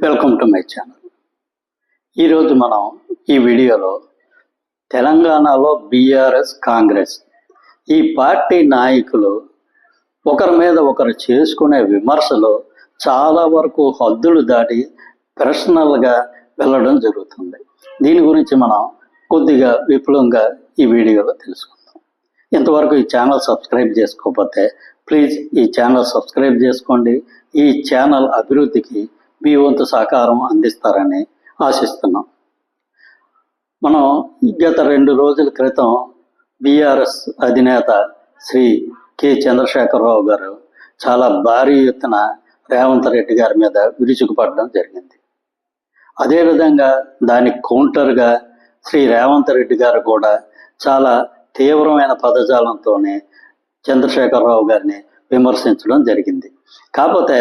Welcome to my channel. ఈరోజు మనం ఈ వీడియోలో తెలంగాణలో బీఆర్ఎస్ కాంగ్రెస్ ఈ పార్టీ నాయకులు ఒకరి మీద ఒకరు చేసుకునే విమర్శలు చాలా వరకు హద్దులు దాటి పర్సనల్గా వెళ్ళడం జరుగుతుంది. దీని గురించి మనం కొద్దిగా విపులంగా ఈ వీడియోలో తెలుసుకుందాం. ఇంతవరకు ఈ ఛానల్ సబ్స్క్రైబ్ చేసుకోకపోతే ప్లీజ్ ఈ ఛానల్ సబ్స్క్రైబ్ చేసుకోండి. ఈ ఛానల్ అభివృద్ధికి మీ వంతు సహకారం అందిస్తారని ఆశిస్తున్నాం. మనం గత 2 రోజుల క్రితం బీఆర్ఎస్ అధినేత శ్రీ కె చంద్రశేఖరరావు గారు చాలా భారీ ఎత్తున రేవంత్ రెడ్డి గారి మీద విరుచుకుపడడం జరిగింది. అదేవిధంగా దానికి కౌంటర్గా శ్రీ రేవంత్ రెడ్డి గారు కూడా చాలా తీవ్రమైన పదజాలంతోనే చంద్రశేఖరరావు గారిని విమర్శించడం జరిగింది. కాకపోతే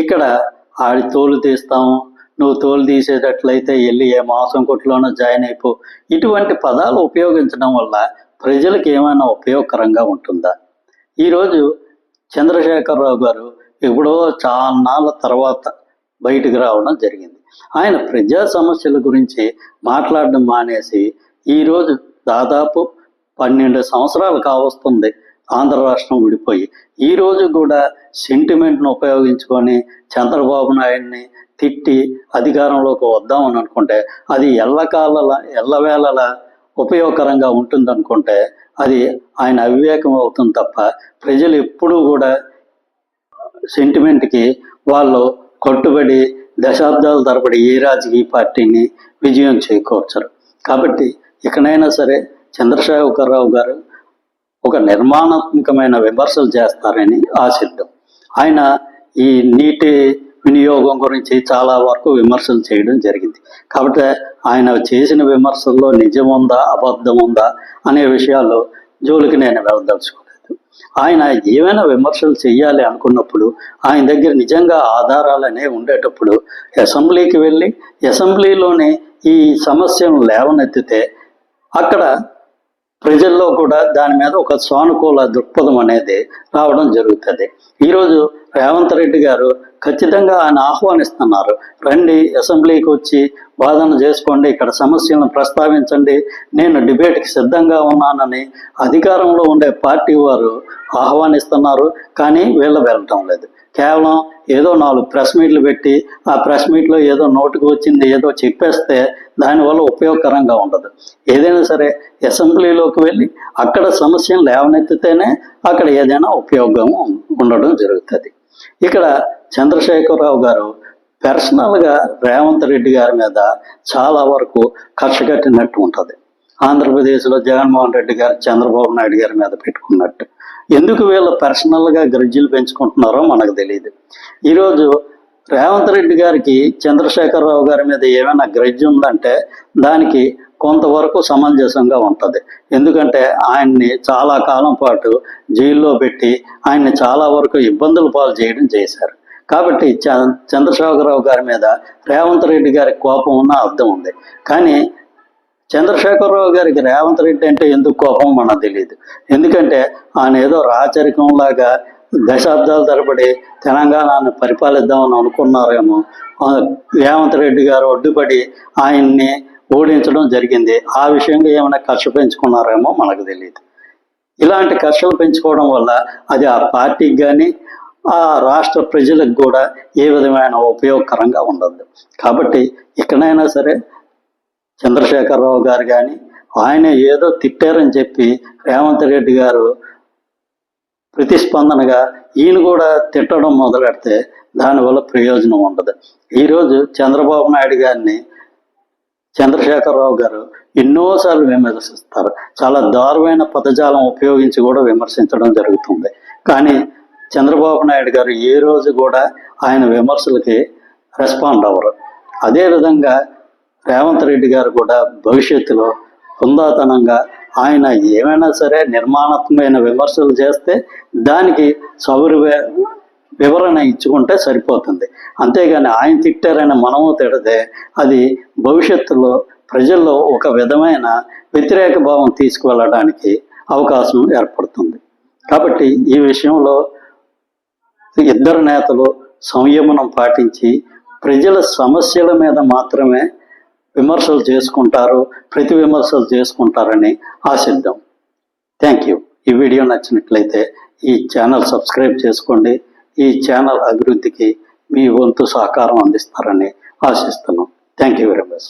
ఇక్కడ ఆడి తోలు తీస్తాము, నువ్వు తోలు తీసేటట్లయితే వెళ్ళి ఏ మాంసం కొట్టులోనో జాయిన్ అయిపో, ఇటువంటి పదాలు ఉపయోగించడం వల్ల ప్రజలకు ఏమైనా ఉపయోగకరంగా ఉంటుందా? ఈరోజు చంద్రశేఖరరావు గారు ఎప్పుడో చాలా నాళ్ళ తర్వాత బయటకు రావడం జరిగింది. ఆయన ప్రజా సమస్యల గురించి మాట్లాడడం మానేసి ఈరోజు దాదాపు 12 సంవత్సరాలు కావస్తుంది ఆంధ్ర రాష్ట్రం విడిపోయి. ఈరోజు కూడా సెంటిమెంట్ను ఉపయోగించుకొని చంద్రబాబు నాయుడిని తిట్టి అధికారంలోకి వద్దామని అనుకుంటే అది ఎల్లవేళలా ఉపయోగకరంగా ఉంటుందనుకుంటే అది ఆయన అవివేకం అవుతుంది తప్ప ప్రజలు ఎప్పుడూ కూడా సెంటిమెంట్కి వాళ్ళు కట్టుబడి దశాబ్దాల తరబడి ఏ రాజకీయ పార్టీని విజయం చేకూర్చరు. కాబట్టి ఇకనైనా సరే చంద్రశేఖరరావు గారు ఒక నిర్మాణాత్మకమైన విమర్శలు చేస్తారని ఆశిద్దాం. ఆయన ఈ నీటి వినియోగం గురించి చాలా వరకు విమర్శలు చేయడం జరిగింది. కాబట్టి ఆయన చేసిన విమర్శల్లో నిజం ఉందా అబద్ధం ఉందా అనే విషయాలు జోలికి నేను వెళ్ళదలుచుకోలేదు. ఆయన ఏమైనా విమర్శలు చేయాలి అనుకున్నప్పుడు ఆయన దగ్గర నిజంగా ఆధారాలు అనేవి ఉండేటప్పుడు అసెంబ్లీకి వెళ్ళి అసెంబ్లీలోనే ఈ సమస్యను లేవనెత్తితే అక్కడ ప్రజల్లో కూడా దాని మీద ఒక సానుకూల దృక్పథం అనేది రావడం జరుగుతుంది. ఈరోజు రేవంత్ రెడ్డి గారు ఖచ్చితంగా ఆయన ఆహ్వానిస్తున్నారు, రండి అసెంబ్లీకి వచ్చి వాదన చేసుకోండి, ఇక్కడ సమస్యలను ప్రస్తావించండి, నేను డిబేట్కి సిద్ధంగా ఉన్నానని అధికారంలో ఉండే పార్టీ వారు ఆహ్వానిస్తున్నారు. కానీ వీళ్ళు వెళ్ళటం లేదు. కేవలం ఏదో 4 ప్రెస్ మీట్లు పెట్టి ఆ ప్రెస్ మీట్లో ఏదో నోటుకు వచ్చింది ఏదో చెప్పేస్తే దానివల్ల ఉపయోగకరంగా ఉండదు. ఏదైనా సరే అసెంబ్లీలోకి వెళ్ళి అక్కడ సమస్యను లేవనెత్తితేనే అక్కడ ఏదైనా ఉపయోగం ఉండడం జరుగుతుంది. ఇక్కడ చంద్రశేఖరరావు గారు పర్సనల్గా రేవంత్ రెడ్డి గారి మీద చాలా వరకు కక్ష కట్టినట్టు ఉంటుంది. ఆంధ్రప్రదేశ్లో జగన్మోహన్ రెడ్డి గారు చంద్రబాబు నాయుడు గారి మీద పెట్టుకున్నట్టు. ఎందుకు వీళ్ళు పర్సనల్గా గ్రడ్జీలు పెంచుకుంటున్నారో మనకు తెలియదు. ఈరోజు రేవంత్ రెడ్డి గారికి చంద్రశేఖరరావు గారి మీద ఏమైనా గ్రడ్జ్ ఉందంటే దానికి కొంతవరకు సమంజసంగా ఉంటుంది. ఎందుకంటే ఆయన్ని చాలా కాలం పాటు జైల్లో పెట్టి ఆయన్ని చాలా వరకు ఇబ్బందులు పాలు చేయడం చేశారు. కాబట్టి చంద్రశేఖరరావు గారి మీద రేవంత్ రెడ్డి గారికి కోపం ఉన్న అర్థం ఉంది. కానీ చంద్రశేఖరరావు గారికి రేవంత్ రెడ్డి అంటే ఎందుకు కోపం మనకు తెలియదు. ఎందుకంటే ఆయన ఏదో రాచరికంలాగా దశాబ్దాల తరబడి తెలంగాణను పరిపాలిద్దామని అనుకున్నారేమో. రేవంత్ రెడ్డి గారు అడ్డుపడి ఆయన్ని ఓడించడం జరిగింది. ఆ విషయంగా ఏమైనా కక్ష పెంచుకున్నారేమో మనకు తెలియదు. ఇలాంటి కక్షలు పెంచుకోవడం వల్ల అది ఆ పార్టీకి కానీ ఆ రాష్ట్ర ప్రజలకు కూడా ఏ విధమైన ఉపయోగకరంగా ఉండదు. కాబట్టి ఇక్కడైనా సరే చంద్రశేఖరరావు గారు కానీ ఆయన ఏదో తిట్టారని చెప్పి రేవంత్ రెడ్డి గారు ప్రతిస్పందనగా ఈయన కూడా తిట్టడం మొదలెడితే దానివల్ల ప్రయోజనం ఉండదు. ఈరోజు చంద్రబాబు నాయుడు గారిని చంద్రశేఖరరావు గారు ఎన్నోసార్లు విమర్శిస్తారు. చాలా దారుణమైన పదజాలం ఉపయోగించి కూడా విమర్శించడం జరుగుతుంది. కానీ చంద్రబాబు నాయుడు గారు ఏ రోజు కూడా ఆయన విమర్శలకి రెస్పాండ్ అవ్వరు. అదేవిధంగా రేవంత్ రెడ్డి గారు కూడా భవిష్యత్తులో హుందాతనంగా ఆయన ఏమైనా సరే నిర్మాణాత్మకమైన విమర్శలు చేస్తే దానికి సౌరు వివరణ ఇచ్చుకుంటే సరిపోతుంది. అంతేగాని ఆయన తిట్టారని మనము తిడితే అది భవిష్యత్తులో ప్రజల్లో ఒక విధమైన వ్యతిరేక భావం తీసుకువెళ్ళడానికి అవకాశం ఏర్పడుతుంది. కాబట్టి ఈ విషయంలో ఇద్దరు నేతలు సంయమనం పాటించి ప్రజల సమస్యల మీద మాత్రమే విమర్శలు చేసుకుంటారు, ప్రతి విమర్శలు చేసుకుంటారని ఆశిద్దాం. Thank you. ఈ వీడియో నచ్చినట్లయితే ఈ ఛానల్ సబ్స్క్రైబ్ చేసుకోండి. ఈ ఛానల్ అభివృద్ధికి మీ వంతు సహకారం అందిస్తారని ఆశిస్తున్నాం. Thank you very much.